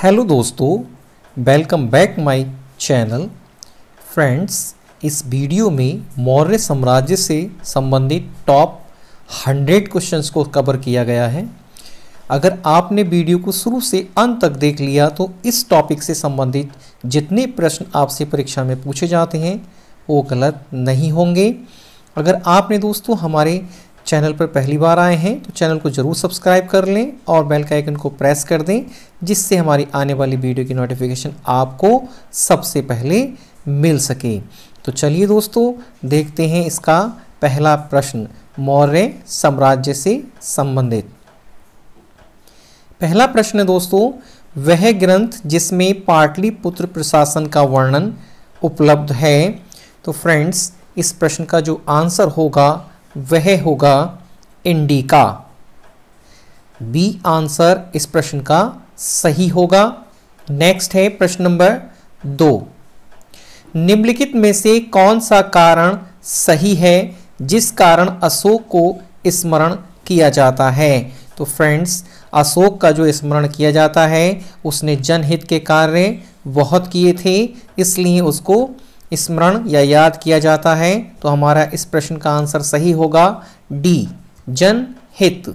Hello दोस्तों, welcome back my channel. Friends, इस video में मौर्य साम्राज्य से संबंधित टॉप 100 क्वेश्चंस को कवर किया गया है। अगर आपने वीडियो को शुरू से अंत तक देख लिया तो इस टॉपिक से संबंधित जितने प्रश्न आपसे परीक्षा में पूछे जाते हैं वो गलत नहीं होंगे। अगर आपने दोस्तों हमारे चैनल पर पहली बार आए हैं तो चैनल को ज़रूर सब्सक्राइब कर लें और बेल का आइकन को प्रेस कर दें, जिससे हमारी आने वाली वीडियो की नोटिफिकेशन आपको सबसे पहले मिल सके। तो चलिए दोस्तों, देखते हैं इसका पहला प्रश्न मौर्य साम्राज्य से संबंधित। पहला प्रश्न है दोस्तों, वह ग्रंथ जिसमें पाटलिपुत्र प्रशासन का वर्णन उपलब्ध है। तो फ्रेंड्स, इस प्रश्न का जो आंसर होगा वह होगा इंडिका। बी आंसर इस प्रश्न का सही होगा। नेक्स्ट है प्रश्न नंबर 2, निम्नलिखित में से कौन सा कारण सही है जिस कारण अशोक को स्मरण किया जाता है। तो फ्रेंड्स, अशोक का जो स्मरण किया जाता है उसने जनहित के कार्य बहुत किए थे, इसलिए उसको स्मरण या याद किया जाता है। तो हमारा इस प्रश्न का आंसर सही होगा डी, जनहित।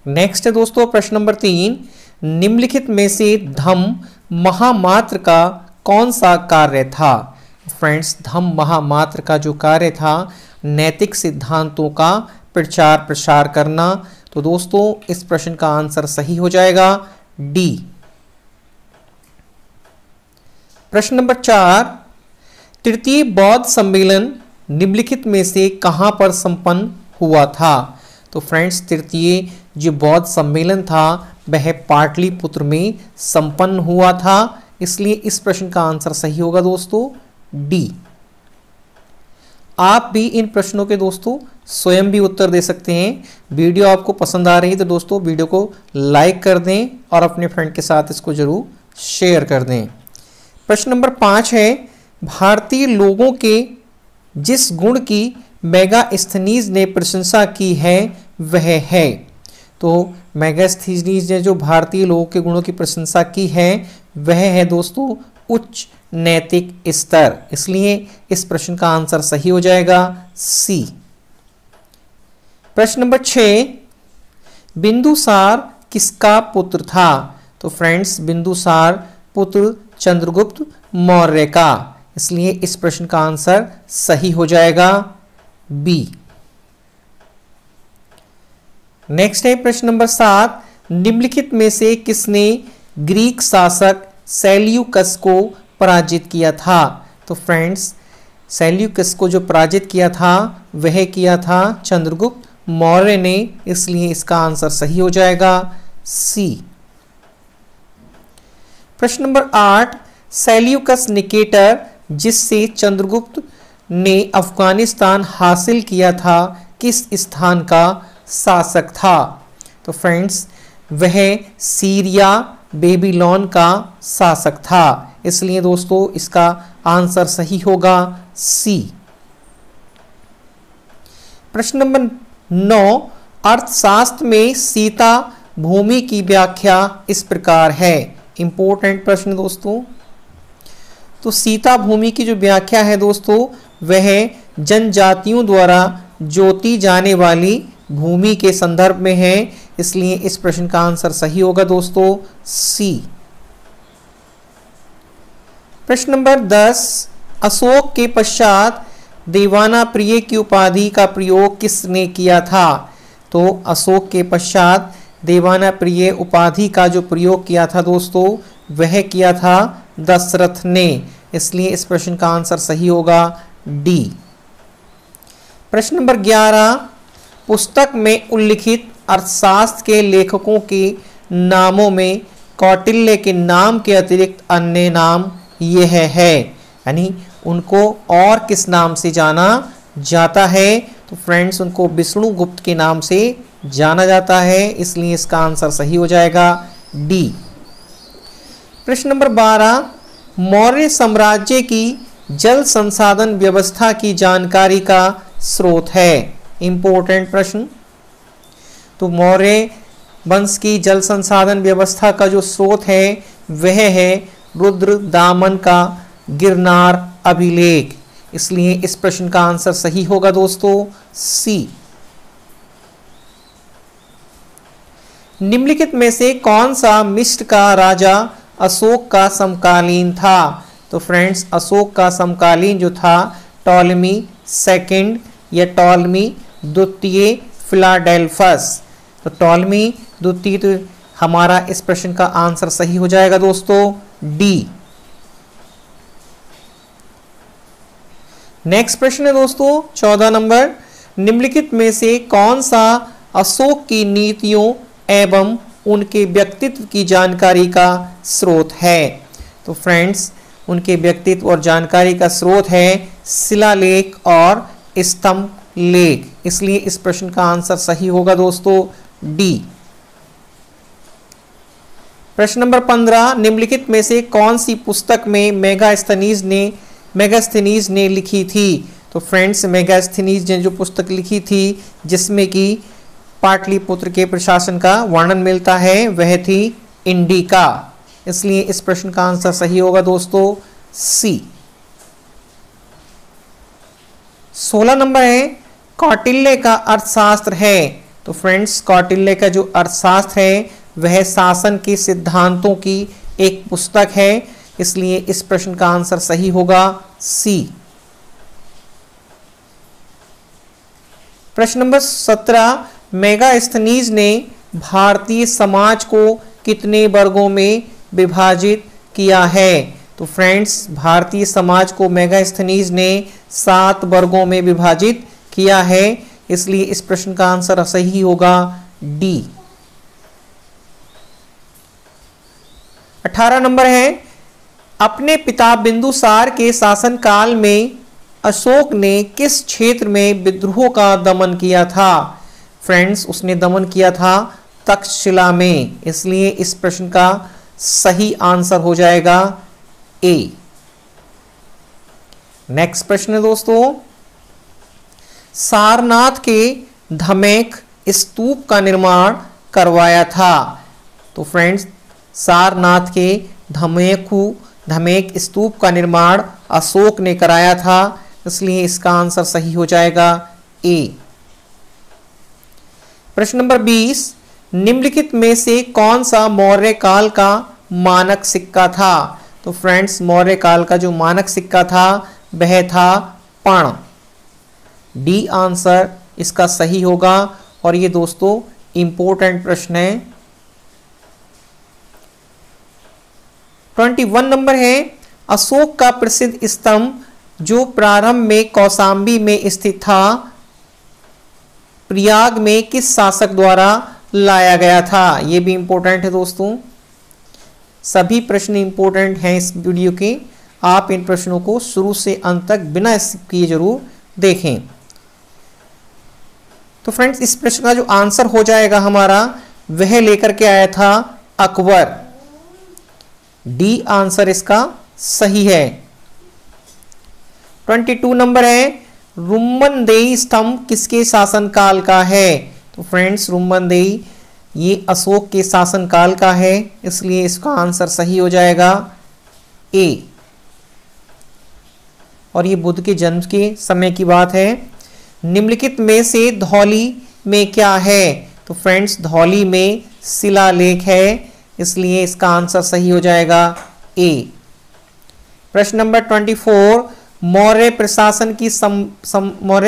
नेक्स्ट है दोस्तों प्रश्न नंबर 3, निम्नलिखित में से धम्म महामात्र का कौन सा कार्य था। फ्रेंड्स, धम्म महामात्र का जो कार्य था नैतिक सिद्धांतों का प्रचार प्रसार करना। तो दोस्तों इस प्रश्न का आंसर सही हो जाएगा डी। प्रश्न नंबर 4, तृतीय बौद्ध सम्मेलन निम्नलिखित में से कहां पर संपन्न हुआ था। तो फ्रेंड्स, तृतीय जो बौद्ध सम्मेलन था वह पाटलिपुत्र में संपन्न हुआ था, इसलिए इस प्रश्न का आंसर सही होगा दोस्तों डी। आप भी इन प्रश्नों के दोस्तों स्वयं भी उत्तर दे सकते हैं। वीडियो आपको पसंद आ रही है तो दोस्तों वीडियो को लाइक कर दें और अपने फ्रेंड के साथ इसको जरूर शेयर कर दें। प्रश्न नंबर 5 है, भारतीय लोगों के जिस गुण की मेगास्थनीज ने प्रशंसा की है वह है। तो मेगास्थनीज ने जो भारतीय लोगों के गुणों की प्रशंसा की है वह है दोस्तों उच्च नैतिक स्तर, इसलिए इस प्रश्न का आंसर सही हो जाएगा सी। प्रश्न नंबर 6, बिंदुसार किसका पुत्र था। तो फ्रेंड्स, बिंदुसार पुत्र चंद्रगुप्त मौर्य का, इसलिए इस प्रश्न का आंसर सही हो जाएगा बी। नेक्स्ट है प्रश्न नंबर 7, निम्नलिखित में से किसने ग्रीक शासक सेल्यूकस को पराजित किया था। तो फ्रेंड्स, सेल्यूकस को जो पराजित किया था वह किया था चंद्रगुप्त मौर्य ने, इसलिए इसका आंसर सही हो जाएगा सी। प्रश्न नंबर 8, सेल्यूकस निकेटर जिससे चंद्रगुप्त ने अफगानिस्तान हासिल किया था किस स्थान का शासक था। तो फ्रेंड्स, वह सीरिया बेबीलोन का शासक था, इसलिए दोस्तों इसका आंसर सही होगा सी। प्रश्न नंबर 9, अर्थशास्त्र में सीता भूमि की व्याख्या इस प्रकार है। इंपॉर्टेंट प्रश्न दोस्तों। तो सीता भूमि की जो व्याख्या है दोस्तों वह जनजातियों द्वारा जोती जाने वाली भूमि के संदर्भ में है, इसलिए इस प्रश्न का आंसर सही होगा दोस्तों सी। प्रश्न नंबर 10, अशोक के पश्चात देवाना प्रिय की उपाधि का प्रयोग किसने किया था। तो अशोक के पश्चात देवाना प्रिय उपाधि का जो प्रयोग किया था दोस्तों वह किया था दशरथ ने, इसलिए इस प्रश्न का आंसर सही होगा डी। प्रश्न नंबर 11, पुस्तक में उल्लिखित अर्थशास्त्र के लेखकों के नामों में कौटिल्य के नाम के अतिरिक्त अन्य नाम यह है, यानी उनको और किस नाम से जाना जाता है। तो फ्रेंड्स, उनको विष्णुगुप्त के नाम से जाना जाता है, इसलिए इसका आंसर सही हो जाएगा डी। प्रश्न नंबर 12, मौर्य साम्राज्य की जल संसाधन व्यवस्था की जानकारी का स्रोत है। इंपॉर्टेंट प्रश्न। तो मौर्य वंश की जल संसाधन व्यवस्था का जो स्रोत है वह है रुद्र दामन का गिरनार अभिलेख। इसलिए इस प्रश्न का आंसर सही होगा दोस्तों सी। निम्नलिखित में से कौन सा मिस्र का राजा अशोक का समकालीन था? तो फ्रेंड्स अशोक का समकालीन जो था टॉलमी सेकंड या टॉलमी द्वितीय फिलाडेल्फस। तो टॉलमी द्वितीय तो हमारा इस प्रश्न का आंसर सही हो जाएगा दोस्तों डी। नेक्स्ट प्रश्न है दोस्तों 14 नंबर, निम्नलिखित में से कौन सा अशोक की नीतियों एवं उनके व्यक्तित्व की जानकारी का स्रोत है? तो फ्रेंड्स उनके व्यक्तित्व और जानकारी का स्रोत है शिलालेख और स्तंभ लेख। इसलिए इस प्रश्न का आंसर सही होगा दोस्तों डी। प्रश्न नंबर 15, निम्नलिखित में से कौन सी पुस्तक में मेगास्थनीज ने लिखी थी? तो फ्रेंड्स मेगास्थनीज ने जो पुस्तक लिखी थी जिसमें कि पाटलिपुत्र के प्रशासन का वर्णन मिलता है वह थी इंडिका। इसलिए इस प्रश्न का आंसर सही होगा दोस्तों सी। 16 नंबर है कौटिल्य का अर्थशास्त्र है। तो फ्रेंड्स कौटिल्य का जो अर्थशास्त्र है वह शासन के सिद्धांतों की एक पुस्तक है। इसलिए इस प्रश्न का आंसर सही होगा सी। प्रश्न नंबर 17, मेगास्थनीज ने भारतीय समाज को कितने वर्गों में विभाजित किया है? तो फ्रेंड्स भारतीय समाज को मेगास्थनीज ने 7 वर्गों में विभाजित किया है। इसलिए इस प्रश्न का आंसर सही होगा डी। 18 नंबर है अपने पिता बिंदुसार के शासनकाल में अशोक ने किस क्षेत्र में विद्रोह का दमन किया था? फ्रेंड्स उसने दमन किया था तक्षशिला में। इसलिए इस प्रश्न का सही आंसर हो जाएगा ए। नेक्स्ट प्रश्न है दोस्तों, सारनाथ के धमेक स्तूप का निर्माण करवाया था? तो फ्रेंड्स सारनाथ के धमेक स्तूप का निर्माण अशोक ने कराया था। इसलिए इसका आंसर सही हो जाएगा ए। प्रश्न नंबर 20, निम्नलिखित में से कौन सा मौर्य काल का मानक सिक्का था? तो फ्रेंड्स मौर्य काल का जो मानक सिक्का था वह था पण। डी आंसर इसका सही होगा। और ये दोस्तों इंपॉर्टेंट प्रश्न है। 21 नंबर है अशोक का प्रसिद्ध स्तंभ जो प्रारंभ में कौशाम्बी में स्थित था प्रयाग में किस शासक द्वारा लाया गया था? यह भी इंपॉर्टेंट है दोस्तों। सभी प्रश्न इंपॉर्टेंट हैं इस वीडियो के। आप इन प्रश्नों को शुरू से अंत तक बिना स्किप किए जरूर देखें। तो फ्रेंड्स इस प्रश्न का जो आंसर हो जाएगा हमारा वह लेकर के आया था अकबर। डी आंसर इसका सही है। 22 नंबर है रुम्मनदेई स्तंभ किसके शासनकाल का है? तो फ्रेंड्स रुम्मनदेई ये अशोक के शासनकाल का है। इसलिए इसका आंसर सही हो जाएगा ए। और ये बुद्ध के जन्म के समय की बात है। निम्नलिखित में से धौली में क्या है? तो फ्रेंड्स धौली में शिलालेख है। इसलिए इसका आंसर सही हो जाएगा ए। प्रश्न नंबर 24, मौर्य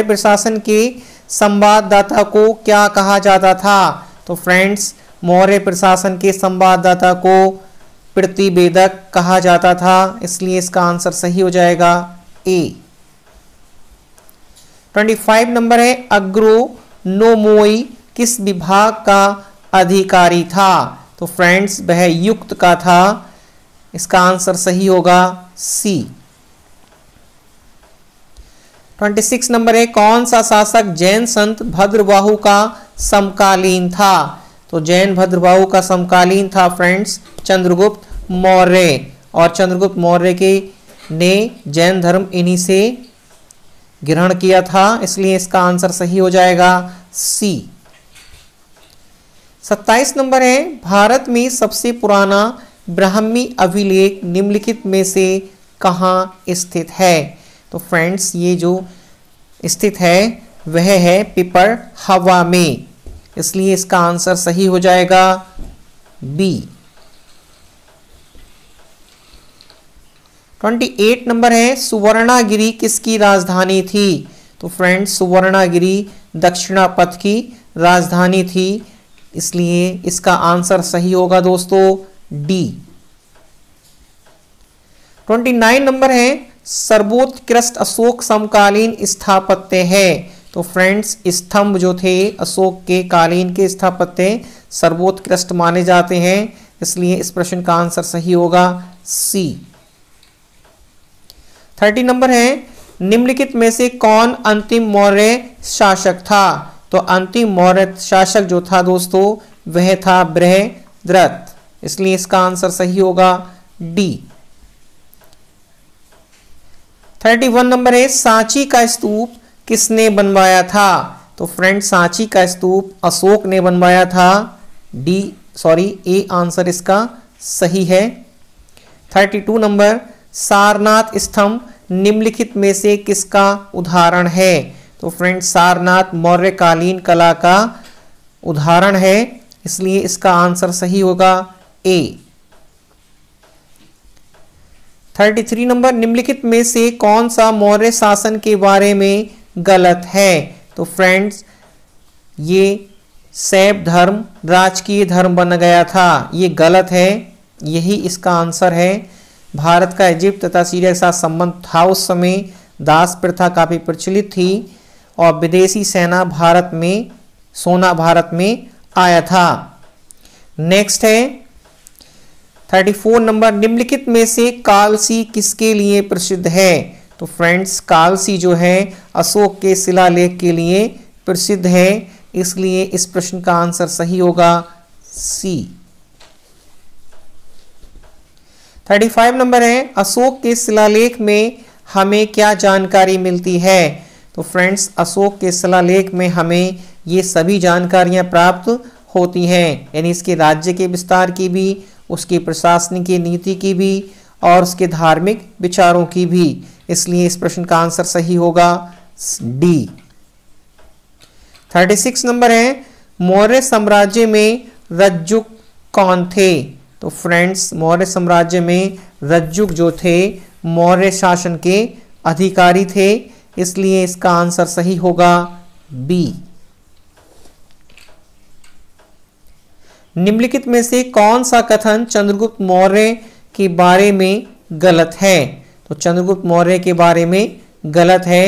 प्रशासन के संवाददाता को क्या कहा जाता था? तो फ्रेंड्स मौर्य प्रशासन के संवाददाता को प्रतिवेदक कहा जाता था। इसलिए इसका आंसर सही हो जाएगा ए। 25 नंबर है अग्रोनोमोई किस विभाग का अधिकारी था? तो फ्रेंड्स वह युक्त का था। इसका आंसर सही होगा सी। 26 नंबर है कौन सा शासक जैन संत भद्रबाहु का समकालीन था? तो जैन भद्रबाहु का समकालीन था फ्रेंड्स चंद्रगुप्त मौर्य। और चंद्रगुप्त मौर्य के ने जैन धर्म इन्हीं से ग्रहण किया था। इसलिए इसका आंसर सही हो जाएगा सी। 27 नंबर है, भारत में सबसे पुराना ब्राह्मी अभिलेख निम्नलिखित में से कहाँ स्थित है? तो फ्रेंड्स ये जो स्थित है वह है पिपर हवा में, इसलिए इसका आंसर सही हो जाएगा बी। 28 नंबर है, सुवर्णागिरी किसकी राजधानी थी? तो फ्रेंड्स सुवर्णागिरी दक्षिणापथ की राजधानी थी, इसलिए इसका आंसर सही होगा दोस्तों डी। 29 नंबर है, सर्वोत्कृष्ट अशोक समकालीन स्थापत्य है। तो फ्रेंड्स स्तंभ जो थे अशोक के कालीन के स्थापत्य सर्वोत्कृष्ट माने जाते हैं, इसलिए इस प्रश्न का आंसर सही होगा सी। 30 नंबर है, निम्नलिखित में से कौन अंतिम मौर्य शासक था? तो अंतिम मौर्य शासक जो था दोस्तों वह था बृहद्रथ, इसलिए इसका आंसर सही होगा डी। 31 नंबर है, सांची का स्तूप किसने बनवाया था? तो फ्रेंड सांची का स्तूप अशोक ने बनवाया था, ए आंसर इसका सही है। 32 नंबर, सारनाथ स्तंभ निम्नलिखित में से किसका उदाहरण है? तो फ्रेंड सारनाथ मौर्यकालीन कला का उदाहरण है, इसलिए इसका आंसर सही होगा ए। 33 नंबर, निम्नलिखित में से कौन सा मौर्य शासन के बारे में गलत है? तो फ्रेंड्स ये शैव धर्म राजकीय धर्म बन गया था, ये गलत है, यही इसका आंसर है। भारत का इजिप्ट तथा सीरिया के साथ संबंध था, उस समय दास प्रथा काफी प्रचलित थी और विदेशी सेना सोना भारत में आया था। नेक्स्ट है 34 नंबर, निम्नलिखित में से कालसी किसके लिए प्रसिद्ध है? तो फ्रेंड्स कालसी जो है अशोक के शिलालेख के लिए प्रसिद्ध है, इसलिए इस प्रश्न का आंसर सही होगा सी। 35 नंबर है, अशोक के शिलालेख में हमें क्या जानकारी मिलती है? तो फ्रेंड्स अशोक के शिलालेख में हमें ये सभी जानकारियां प्राप्त होती हैं, यानी इसके राज्य के विस्तार की भी, उसकी प्रशासनिक नीति की भी और उसके धार्मिक विचारों की भी, इसलिए इस प्रश्न का आंसर सही होगा डी। 36 नंबर है, मौर्य साम्राज्य में रज्जुक कौन थे? तो फ्रेंड्स मौर्य साम्राज्य में रज्जुक जो थे मौर्य शासन के अधिकारी थे, इसलिए इसका आंसर सही होगा बी। निम्नलिखित में से कौन सा कथन चंद्रगुप्त मौर्य के बारे में गलत है? तो चंद्रगुप्त मौर्य के बारे में गलत है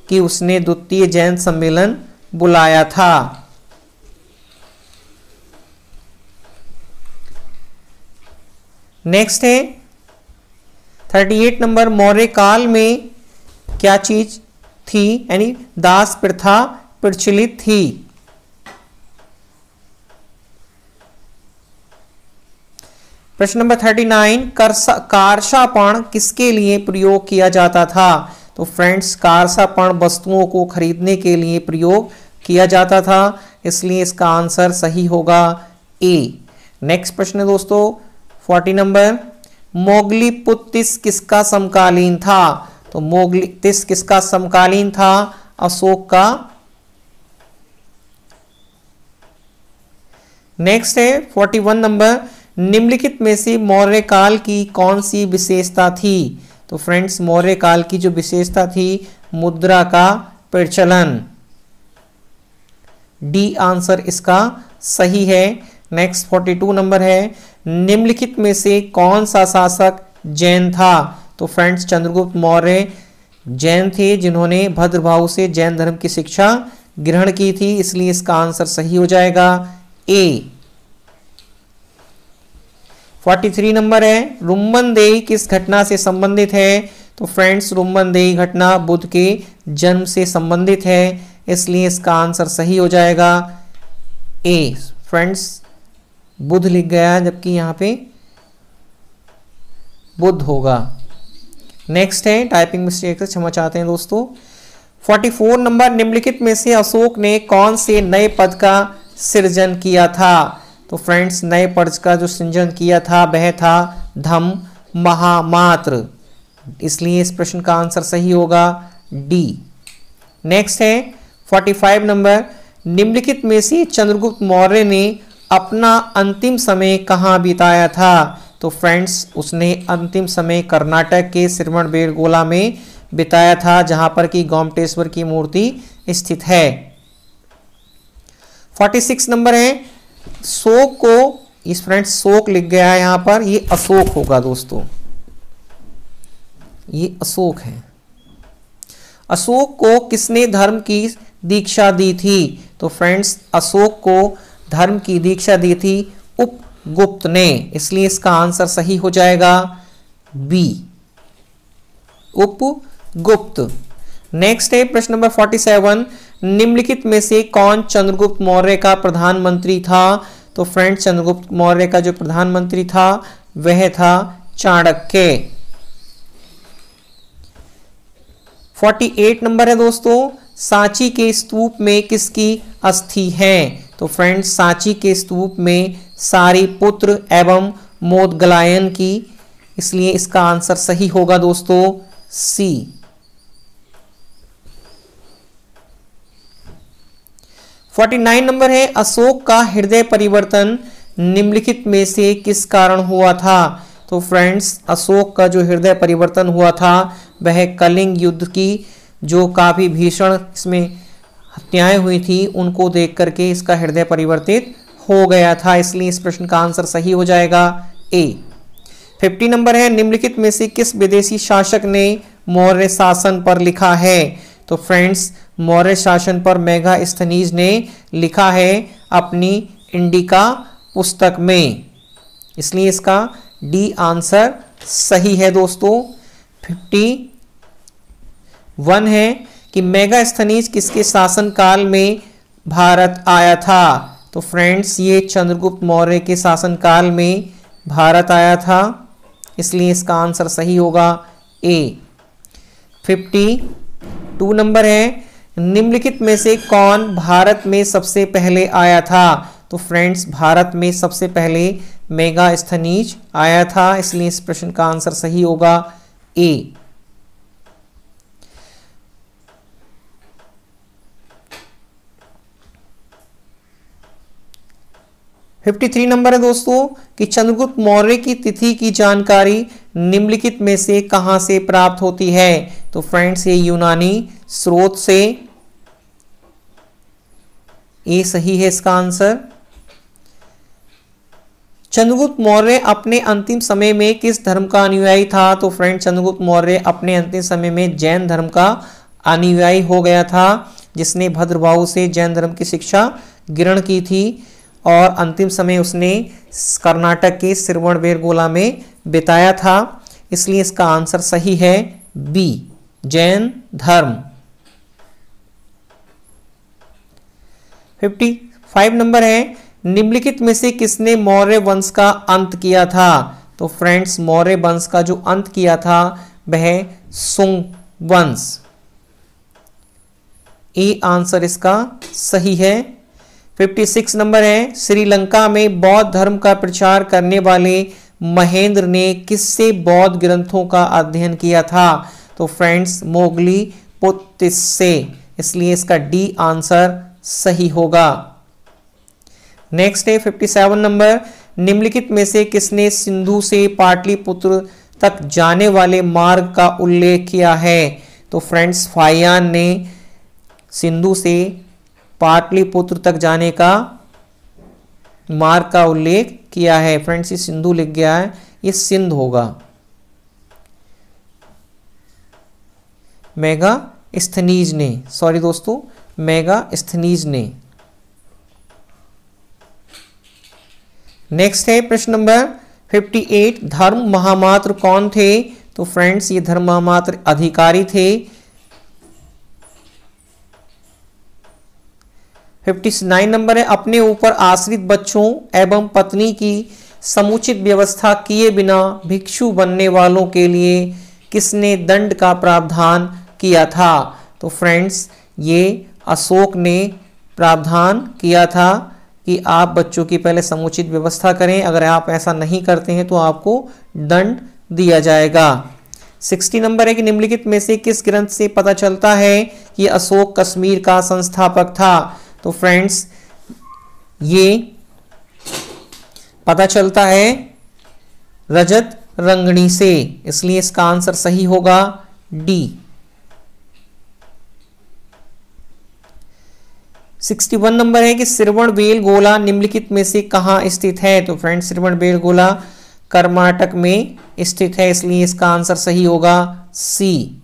कि उसने द्वितीय जैन सम्मेलन बुलाया था। नेक्स्ट है 38 नंबर, मौर्य काल में क्या चीज थी, यानी दास प्रथा प्रचलित थी। प्रश्न नंबर 39, कारसापण किसके लिए प्रयोग किया जाता था? तो फ्रेंड्स कारसापण वस्तुओं को खरीदने के लिए प्रयोग किया जाता था, इसलिए इसका आंसर सही होगा ए। नेक्स्ट प्रश्न है दोस्तों 40 नंबर, मोगलीपुत्तिस किसका समकालीन था? तो मोगलीपुत्तिस किसका समकालीन था? अशोक का। नेक्स्ट है 41 नंबर, निम्नलिखित में से मौर्य काल की कौन सी विशेषता थी? तो फ्रेंड्स मौर्य काल की जो विशेषता थी मुद्रा का प्रचलन, डी आंसर इसका सही है। नेक्स्ट 42 नंबर है, निम्नलिखित में से कौन सा शासक जैन था? तो फ्रेंड्स चंद्रगुप्त मौर्य जैन थे, जिन्होंने भद्रभाव से जैन धर्म की शिक्षा ग्रहण की थी, इसलिए इसका आंसर सही हो जाएगा ए। 43 नंबर है, रुम्मनदेही किस घटना से संबंधित है? तो फ्रेंड्स रुम्मनदेही घटना बुद्ध के जन्म से संबंधित है, इसलिए इसका आंसर सही हो जाएगा ए। फ्रेंड्स बुद्ध लिख गया जबकि यहाँ पे बुद्ध होगा। नेक्स्ट है टाइपिंग मिस्टेक से क्षमा चाहते हैं दोस्तों। 44 नंबर, निम्नलिखित में से अशोक ने कौन से नए पद का सृजन किया था? तो फ्रेंड्स नए पद का जो सृजन किया था वह था धम महामात्र, इसलिए इस प्रश्न का आंसर सही होगा डी। नेक्स्ट है 45 नंबर, निम्नलिखित में से चंद्रगुप्त मौर्य ने अपना अंतिम समय कहाँ बिताया था? तो फ्रेंड्स उसने अंतिम समय कर्नाटक के श्रवणबेलगोला में बिताया था, जहां पर कि गोमटेश्वर की मूर्ति स्थित है। 46 नंबर है, शोक को, इस फ्रेंड्स शोक लिख गया है यहां पर, ये अशोक होगा दोस्तों, ये अशोक है। अशोक को किसने धर्म की दीक्षा दी थी? तो फ्रेंड्स अशोक को धर्म की दीक्षा दी थी उपगुप्त ने, इसलिए इसका आंसर सही हो जाएगा बी, उपगुप्त। नेक्स्ट है प्रश्न नंबर 47, निम्नलिखित में से कौन चंद्रगुप्त मौर्य का प्रधानमंत्री था? तो फ्रेंड्स चंद्रगुप्त मौर्य का जो प्रधानमंत्री था वह था चाणक्य। 48 नंबर है दोस्तों, सांची के स्तूप में किसकी अस्थि है? तो फ्रेंड्स सांची के स्तूप में सारिपुत्र एवं मोदगलायन की, इसलिए इसका आंसर सही होगा दोस्तों सी। 49 नंबर है, अशोक का हृदय परिवर्तन निम्नलिखित में से किस कारण हुआ था? तो फ्रेंड्स अशोक का जो हृदय परिवर्तन हुआ था वह कलिंग युद्ध की जो काफी भीषण इसमें हत्याएं हुई थी उनको देख करके इसका हृदय परिवर्तित हो गया था, इसलिए इस प्रश्न का आंसर सही हो जाएगा ए। 50 नंबर है, निम्नलिखित में से किस विदेशी शासक ने मौर्य शासन पर लिखा है? तो फ्रेंड्स मौर्य शासन पर मेगास्थनीज ने लिखा है अपनी इंडिका पुस्तक में, इसलिए इसका डी आंसर सही है दोस्तों। 51 है कि मेगास्थनीज किसके शासन काल में भारत आया था? तो फ्रेंड्स ये चंद्रगुप्त मौर्य के शासन काल में भारत आया था, इसलिए इसका आंसर सही होगा ए। 52 नंबर है, निम्नलिखित में से कौन भारत में सबसे पहले आया था? तो फ्रेंड्स भारत में सबसे पहले मेगास्थनीज आया था, इसलिए इस प्रश्न का आंसर सही होगा ए। 53 नंबर है दोस्तों कि चंद्रगुप्त मौर्य की तिथि की जानकारी निम्नलिखित में से कहां से प्राप्त होती है? तो फ्रेंड्स ये यूनानी स्रोत से, ये सही है इसका आंसर। चंद्रगुप्त मौर्य अपने अंतिम समय में किस धर्म का अनुयायी था? तो फ्रेंड्स चंद्रगुप्त मौर्य अपने अंतिम समय में जैन धर्म का अनुयायी हो गया था, जिसने भद्रबाहु से जैन धर्म की शिक्षा ग्रहण की थी और अंतिम समय उसने कर्नाटक के श्रवणबेलगोला में बिताया था, इसलिए इसका आंसर सही है बी, जैन धर्म। 55 नंबर है, निम्नलिखित में से किसने मौर्य वंश का अंत किया था? तो फ्रेंड्स मौर्य वंश का जो अंत किया था वह सुंग वंश, ए आंसर इसका सही है। 56 नंबर है, श्रीलंका में बौद्ध धर्म का प्रचार करने वाले महेंद्र ने किससे बौद्ध ग्रंथों का अध्ययन किया था? तो फ्रेंड्स मोगली पुत्तिस से, इसलिए इसका डी आंसर सही होगा। नेक्स्ट है 57 नंबर, निम्नलिखित में से किसने सिंधु से पाटलिपुत्र तक जाने वाले मार्ग का उल्लेख किया है? तो फ्रेंड्स फाहियान ने सिंधु से पाटलिपुत्र तक जाने का मार्ग का उल्लेख किया है। फ्रेंड्स ये सिंधु लिख गया है, ये सिंध होगा। मेगास्थनीज ने, सॉरी दोस्तों मेगास्थनीज ने। नेक्स्ट है प्रश्न नंबर 58, धर्म महामात्र कौन थे? तो फ्रेंड्स ये धर्म महामात्र अधिकारी थे। 59 नंबर है, अपने ऊपर आश्रित बच्चों एवं पत्नी की समुचित व्यवस्था किए बिना भिक्षु बनने वालों के लिए किसने दंड का प्रावधान किया था? तो फ्रेंड्स ये अशोक ने प्रावधान किया था कि आप बच्चों की पहले समुचित व्यवस्था करें। अगर आप ऐसा नहीं करते हैं तो आपको दंड दिया जाएगा। 60 नंबर है कि निम्नलिखित में से किस ग्रंथ से पता चलता है कि अशोक कश्मीर का संस्थापक था। तो फ्रेंड्स ये पता चलता है रजत रंगनी से, इसलिए इसका आंसर सही होगा डी। 61 नंबर है कि श्रवणबेलगोला निम्नलिखित में से कहां स्थित है। तो फ्रेंड्स श्रवणबेलगोला कर्नाटक में स्थित है, इसलिए इसका आंसर सही होगा सी।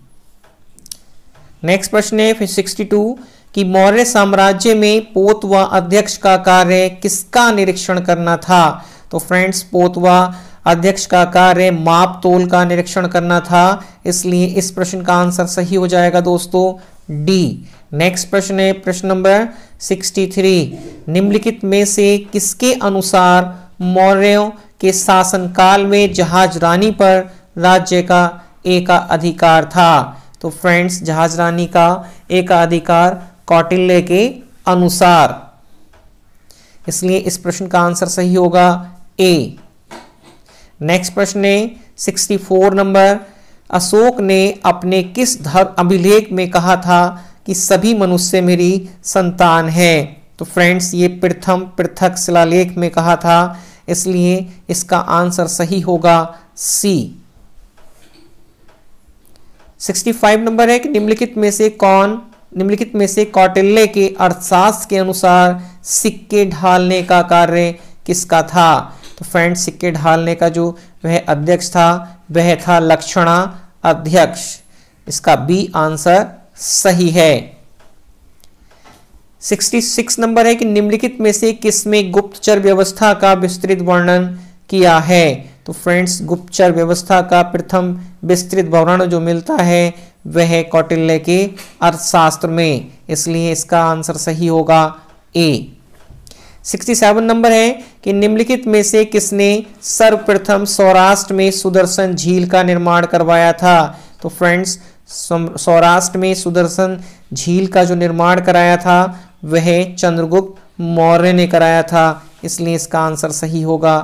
नेक्स्ट प्रश्न है 62 कि मौर्य साम्राज्य में पोतवा अध्यक्ष का कार्य किसका निरीक्षण करना था। तो फ्रेंड्स पोतवा अध्यक्ष का कार्य माप तोल का निरीक्षण करना था, इसलिए इस प्रश्न का आंसर सही हो जाएगा दोस्तों डी। नेक्स्ट प्रश्न है प्रश्न नंबर 63 निम्नलिखित में से किसके अनुसार मौर्यों के शासनकाल में जहाजरानी पर राज्य का एकाधिकार था। तो फ्रेंड्स जहाजरानी का एकाधिकार कौटिल्य के अनुसार, इसलिए इस प्रश्न का आंसर सही होगा ए। नेक्स्ट प्रश्न है 64 नंबर अशोक ने अपने किस धर्म अभिलेख में कहा था कि सभी मनुष्य मेरी संतान है। तो फ्रेंड्स ये प्रथम पृथक शिलालेख में कहा था, इसलिए इसका आंसर सही होगा सी। 65 नंबर है कि निम्नलिखित में से कौटिल्य के अर्थशास्त्र के अनुसार सिक्के ढालने का कार्य किसका था। तो फ्रेंड्स सिक्के ढालने का जो वह अध्यक्ष था वह था लक्षणा अध्यक्ष, इसका बी आंसर सही है। 66 नंबर है कि निम्नलिखित में से किसमें गुप्तचर व्यवस्था का विस्तृत वर्णन किया है। तो फ्रेंड्स गुप्तचर व्यवस्था का प्रथम विस्तृत वर्णन जो मिलता है वह कौटिल्य के अर्थशास्त्र में, इसलिए इसका आंसर सही होगा ए। 67 नंबर है कि निम्नलिखित में से किसने सर्वप्रथम सौराष्ट्र में सुदर्शन झील का निर्माण करवाया था। तो फ्रेंड्स सौराष्ट्र में सुदर्शन झील का जो निर्माण कराया था वह चंद्रगुप्त मौर्य ने कराया था, इसलिए इसका आंसर सही होगा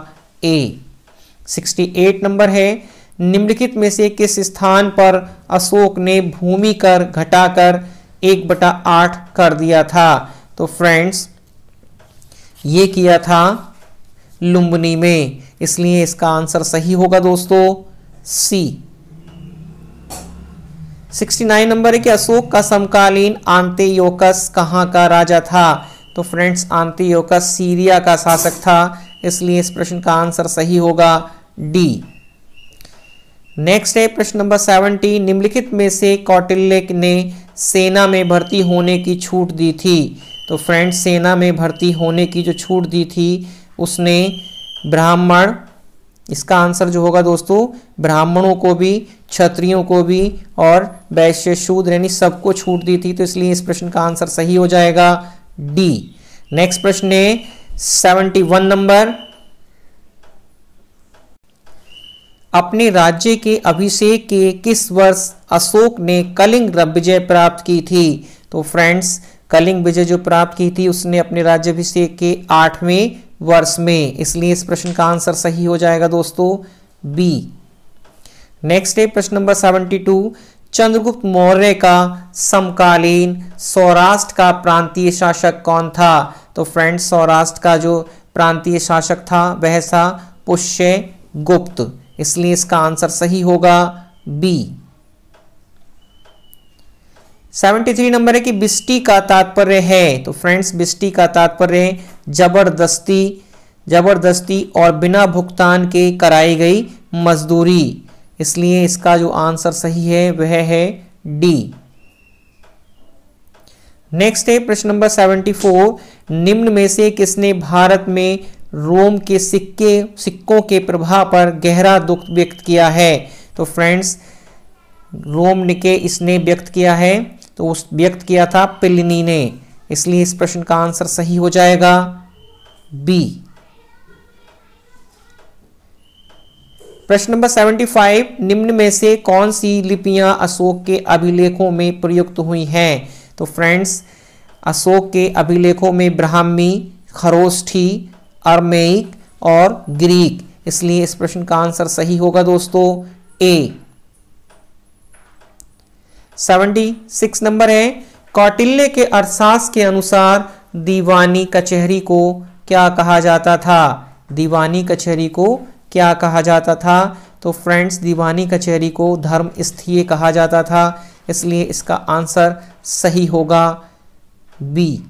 ए। 68 नंबर है निम्नलिखित में से किस स्थान पर अशोक ने भूमि कर घटाकर 1/8 कर दिया था। तो फ्रेंड्स ये किया था लुम्बिनी में, इसलिए इसका आंसर सही होगा दोस्तों सी। 69 नंबर है कि अशोक का समकालीन आंतियोकस कहाँ का राजा था। तो फ्रेंड्स आंतियोकस सीरिया का शासक था, इसलिए इस प्रश्न का आंसर सही होगा डी। नेक्स्ट है प्रश्न नंबर 70 निम्नलिखित में से कौटिल्य ने सेना में भर्ती होने की छूट दी थी। तो फ्रेंड्स सेना में भर्ती होने की जो छूट दी थी उसने ब्राह्मण, इसका आंसर जो होगा दोस्तों ब्राह्मणों को भी, क्षत्रियों को भी और वैश्य शूद्र यानी सबको छूट दी थी, तो इसलिए इस प्रश्न का आंसर सही हो जाएगा डी। नेक्स्ट प्रश्न है 71 नंबर अपने राज्य के अभिषेक के किस वर्ष अशोक ने कलिंग विजय प्राप्त की थी। तो फ्रेंड्स कलिंग विजय जो प्राप्त की थी उसने अपने राज्याभिषेक के 8वें वर्ष में, इसलिए इस प्रश्न का आंसर सही हो जाएगा दोस्तों बी। नेक्स्ट है प्रश्न नंबर 72 चंद्रगुप्त मौर्य का समकालीन सौराष्ट्र का प्रांतीय शासक कौन था। तो फ्रेंड्स सौराष्ट्र का जो प्रांतीय शासक था वह था पुष्यगुप्त, इसलिए इसका आंसर सही होगा बी। 73 नंबर है कि बिस्टी का तात्पर्य है। तो फ्रेंड्स बिस्टी का तात्पर्य जबरदस्ती और बिना भुगतान के कराई गई मजदूरी, इसलिए इसका जो आंसर सही है वह है डी। नेक्स्ट है प्रश्न नंबर 74 निम्न में से किसने भारत में रोम के सिक्कों के प्रभाव पर गहरा दुख व्यक्त किया है। तो फ्रेंड्स रोम के इसने व्यक्त किया है, तो उस व्यक्त किया था प्लिनी ने, इसलिए इस प्रश्न का आंसर सही हो जाएगा बी। प्रश्न नंबर 75 निम्न में से कौन सी लिपियां अशोक के अभिलेखों में प्रयुक्त हुई हैं। तो फ्रेंड्स अशोक के अभिलेखों में ब्राह्मी, खरोष्ठी, अरमेइक और ग्रीक। इसलिए इस प्रश्न का आंसर सही होगा दोस्तों ए। 76 नंबर है, कौटिल्य के अर्थशास्त्र के अनुसार दीवानी कचहरी को क्या कहा जाता था? दीवानी कचहरी को क्या कहा जाता था? तो फ्रेंड्स, दीवानी कचहरी को धर्म स्थीय कहा जाता था, इसलिए इसका आंसर सही होगा बी।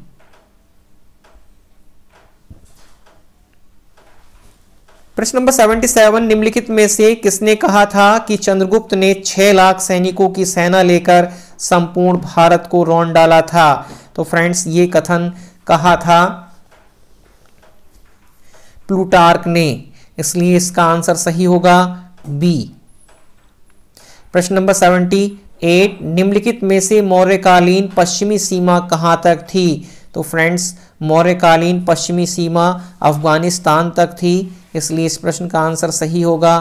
प्रश्न नंबर 77, निम्नलिखित में से किसने कहा था कि चंद्रगुप्त ने 6 लाख सैनिकों की सेना लेकर संपूर्ण भारत को रौंद डाला था? तो फ्रेंड्स, ये कथन कहा था प्लूटार्क ने, इसलिए इसका आंसर सही होगा बी। प्रश्न नंबर 78, निम्नलिखित में से मौर्यकालीन पश्चिमी सीमा कहां तक थी? तो फ्रेंड्स, मौर्यकालीन पश्चिमी सीमा अफगानिस्तान तक थी, इसलिए इस प्रश्न का आंसर सही होगा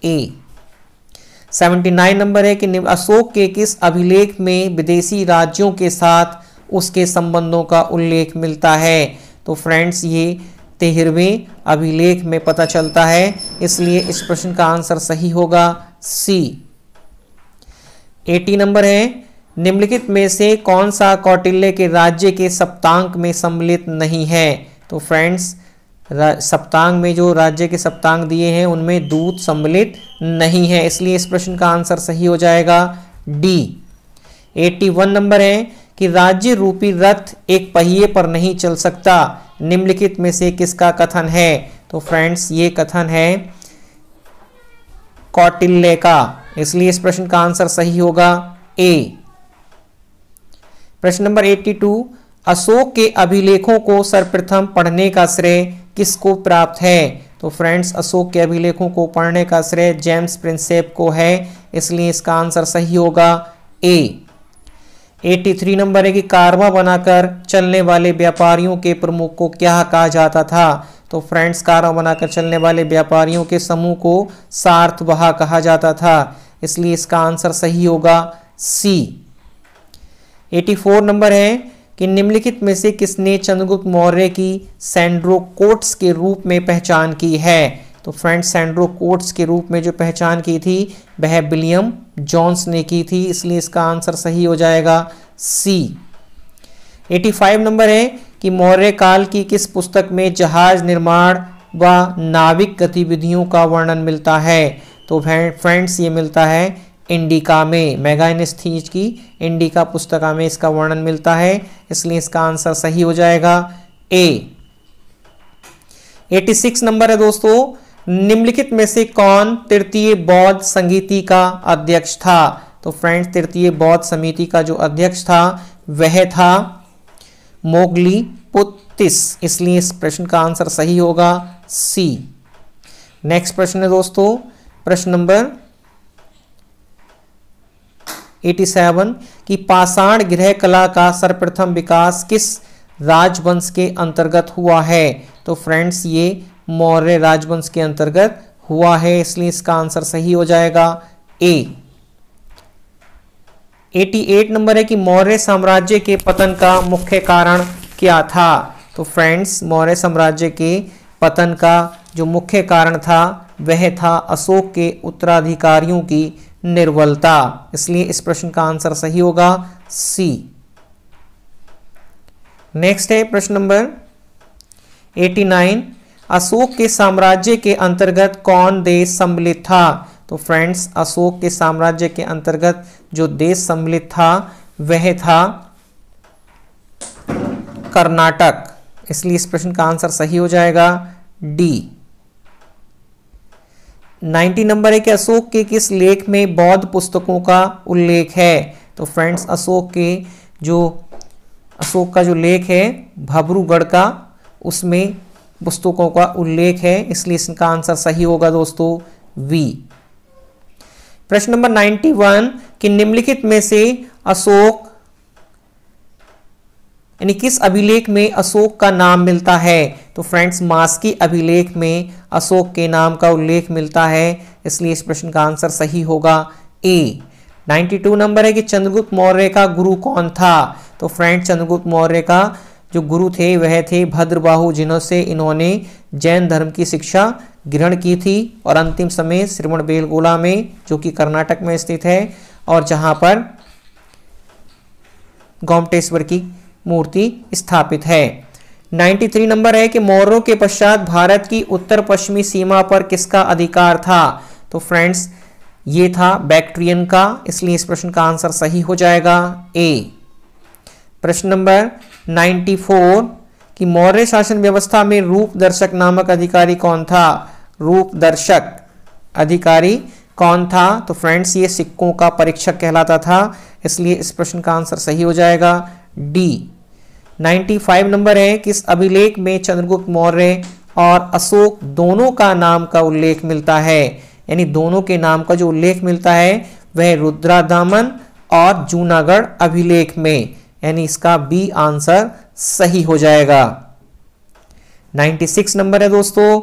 ए। 79 नंबर है कि अशोक के किस अभिलेख में विदेशी राज्यों के साथ उसके संबंधों का उल्लेख मिलता है? तो फ्रेंड्स, ये 13वें अभिलेख में पता चलता है, इसलिए इस प्रश्न का आंसर सही होगा सी। 80 नंबर है, निम्नलिखित में से कौन सा कौटिल्य के राज्य के सप्तांक में सम्मिलित नहीं है? तो फ्रेंड्स, सप्तांक में जो राज्य के सप्तांक दिए हैं उनमें दूत सम्मिलित नहीं है, इसलिए इस प्रश्न का आंसर सही हो जाएगा डी। 81 नंबर है कि राज्य रूपी रथ एक पहिए पर नहीं चल सकता, निम्नलिखित में से किसका कथन है? तो फ्रेंड्स, ये कथन है कौटिल्य का, इसलिए इस प्रश्न का आंसर सही होगा ए। प्रश्न नंबर 82, अशोक के अभिलेखों को सर्वप्रथम पढ़ने का श्रेय किसको प्राप्त है? तो फ्रेंड्स, अशोक के अभिलेखों को पढ़ने का श्रेय जेम्स प्रिंसेप को है, इसलिए इसका आंसर सही होगा ए। 83 नंबर है कि कारवां बनाकर चलने वाले व्यापारियों के प्रमुख को क्या कहा जाता था? तो फ्रेंड्स, कारवां बनाकर चलने वाले व्यापारियों के समूह को सार्थवाह कहा जाता था, इसलिए इसका आंसर सही होगा सी। 84 नंबर है कि निम्नलिखित में से किसने चंद्रगुप्त मौर्य की सैंड्रोकोट्स के रूप में पहचान की है? तो फ्रेंड्स, सैंड्रोकोट्स के रूप में जो पहचान की थी वह विलियम जोन्स ने की थी, इसलिए इसका आंसर सही हो जाएगा सी। 85 नंबर है कि मौर्य काल की किस पुस्तक में जहाज निर्माण व नाविक गतिविधियों का वर्णन मिलता है? तो फ्रेंड्स, ये मिलता है इंडिका में, मेगास्थनीज की इंडिका पुस्तिका में इसका वर्णन मिलता है, इसलिए इसका आंसर सही हो जाएगा ए। 86 नंबर है दोस्तों, निम्नलिखित में से कौन तृतीय बौद्ध संगीति का अध्यक्ष था? तो फ्रेंड्स, तृतीय बौद्ध समिति का जो अध्यक्ष था वह था मोगली पुत्तिस, इसलिए इस प्रश्न का आंसर सही होगा सी। नेक्स्ट प्रश्न है दोस्तों, प्रश्न नंबर 87 कि पाषाण गृह कला का सर्वप्रथम विकास किस राजवंश के अंतर्गत हुआ है? तो फ्रेंड्स, ये मौर्य राजवंश के अंतर्गत हुआ है, इसलिए इसका आंसर सही हो जाएगा ए। 88 नंबर है कि मौर्य साम्राज्य के पतन का मुख्य कारण क्या था? तो फ्रेंड्स, मौर्य साम्राज्य के पतन का जो मुख्य कारण था वह था अशोक के उत्तराधिकारियों की निर्बलता, इसलिए इस प्रश्न का आंसर सही होगा सी। नेक्स्ट है प्रश्न नंबर 89, अशोक के साम्राज्य के अंतर्गत कौन देश सम्मिलित था? तो फ्रेंड्स, अशोक के साम्राज्य के अंतर्गत जो देश सम्मिलित था वह था कर्नाटक, इसलिए इस प्रश्न का आंसर सही हो जाएगा डी। 90 नंबर है कि अशोक के किस लेख में बौद्ध पुस्तकों का उल्लेख है? तो फ्रेंड्स, अशोक का जो लेख है भबरूगढ़ का, उसमें पुस्तकों का उल्लेख है, इसलिए इसका आंसर सही होगा दोस्तों वी। प्रश्न नंबर 91 कि निम्नलिखित में से अशोक यानी किस अभिलेख में अशोक का नाम मिलता है? तो फ्रेंड्स, मास्की अभिलेख में अशोक के नाम का उल्लेख मिलता है, इसलिए इस प्रश्न का आंसर सही होगा ए। 92 नंबर है कि चंद्रगुप्त मौर्य का गुरु कौन था? तो फ्रेंड्स, चंद्रगुप्त मौर्य का जो गुरु थे वह थे भद्रबाहु, जिन्होंने इन्होंने जैन धर्म की शिक्षा ग्रहण की थी। और अंतिम समय श्रवणबेलगोला में, जो कि कर्नाटक में स्थित है और जहां पर गोमटेश्वर की मूर्ति स्थापित है। 93 नंबर है कि मौर्यों के पश्चात भारत की उत्तर पश्चिमी सीमा पर किसका अधिकार था? तो फ्रेंड्स ये था बैक्ट्रियन का, इसलिए इस प्रश्न का आंसर सही हो जाएगा ए। प्रश्न नंबर 94 कि मौर्य शासन व्यवस्था में रूपदर्शक नामक अधिकारी कौन था? रूपदर्शक अधिकारी कौन था? तो फ्रेंड्स ये सिक्कों का परीक्षक कहलाता था, इसलिए इस प्रश्न का आंसर सही हो जाएगा डी। 95 नंबर है किस अभिलेख में चंद्रगुप्त मौर्य और अशोक दोनों का नाम का उल्लेख मिलता है? यानी दोनों के नाम का जो उल्लेख मिलता है वह रुद्रादामन और जूनागढ़ अभिलेख में, यानी इसका बी आंसर सही हो जाएगा। 96 नंबर है दोस्तों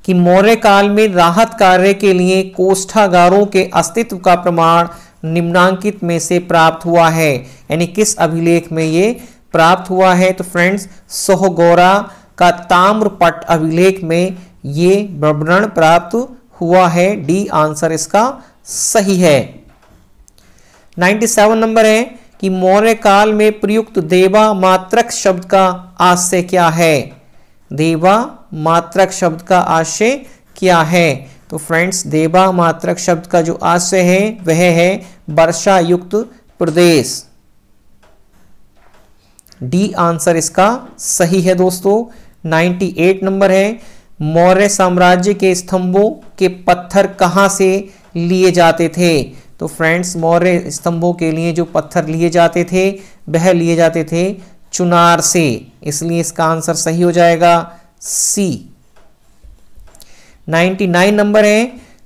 कि मौर्य काल में राहत कार्य के लिए कोष्ठागारों के अस्तित्व का प्रमाण निम्नांकित में से प्राप्त हुआ है, यानी किस अभिलेख में ये प्राप्त हुआ है? तो फ्रेंड्स सोहगौरा का ताम्रपट्ट अभिलेख में ये विवरण प्राप्त हुआ है, डी आंसर इसका सही है। 97 नंबर है कि मौर्य काल में प्रयुक्त देवा मात्रक शब्द का आशय क्या है? देवा मात्रक शब्द का आशय क्या है? तो फ्रेंड्स देवा मात्रक शब्द का जो आशय है वह है वर्षा युक्त प्रदेश, डी आंसर इसका सही है दोस्तों। 98 नंबर है मौर्य साम्राज्य के स्तंभों के पत्थर कहां से लिए जाते थे? तो फ्रेंड्स मौर्य स्तंभों के लिए जो पत्थर लिए जाते थे वह लिए जाते थे चुनार से, इसलिए इसका आंसर सही हो जाएगा सी। 99 नंबर है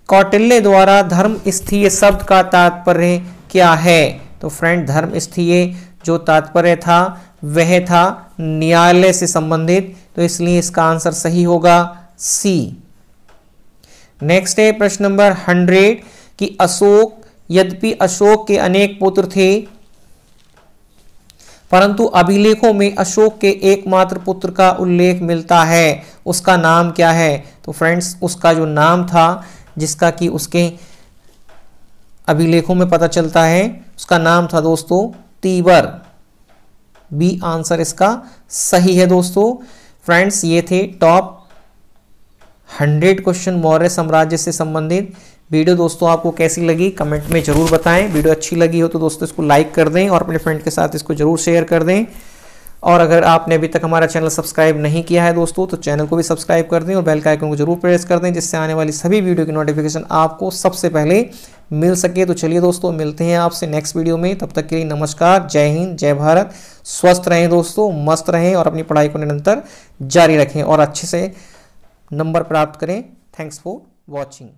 कौटिल्य द्वारा धर्मस्थीय शब्द का तात्पर्य क्या है? तो फ्रेंड धर्मस्थीय जो तात्पर्य था वह था न्यायालय से संबंधित, तो इसलिए इसका आंसर सही होगा सी। नेक्स्ट है प्रश्न नंबर 100 कि अशोक, यद्यपि अशोक के अनेक पुत्र थे परंतु अभिलेखों में अशोक के एकमात्र पुत्र का उल्लेख मिलता है, उसका नाम क्या है? तो फ्रेंड्स उसका जो नाम था जिसका कि उसके अभिलेखों में पता चलता है उसका नाम था दोस्तों तीवर, बी आंसर इसका सही है दोस्तों। फ्रेंड्स ये थे टॉप 100 क्वेश्चन मौर्य साम्राज्य से संबंधित। वीडियो दोस्तों आपको कैसी लगी कमेंट में जरूर बताएं। वीडियो अच्छी लगी हो तो दोस्तों इसको लाइक कर दें और अपने फ्रेंड के साथ इसको जरूर शेयर कर दें। और अगर आपने अभी तक हमारा चैनल सब्सक्राइब नहीं किया है दोस्तों तो चैनल को भी सब्सक्राइब कर दें और बेल का आइकन को जरूर प्रेस कर दें, जिससे आने वाली सभी वीडियो की नोटिफिकेशन आपको सबसे पहले मिल सके। तो चलिए दोस्तों मिलते हैं आपसे नेक्स्ट वीडियो में, तब तक के लिए नमस्कार, जय हिंद, जय भारत। स्वस्थ रहें दोस्तों, मस्त रहें और अपनी पढ़ाई को निरंतर जारी रखें और अच्छे से नंबर प्राप्त करें। Thanks for watching.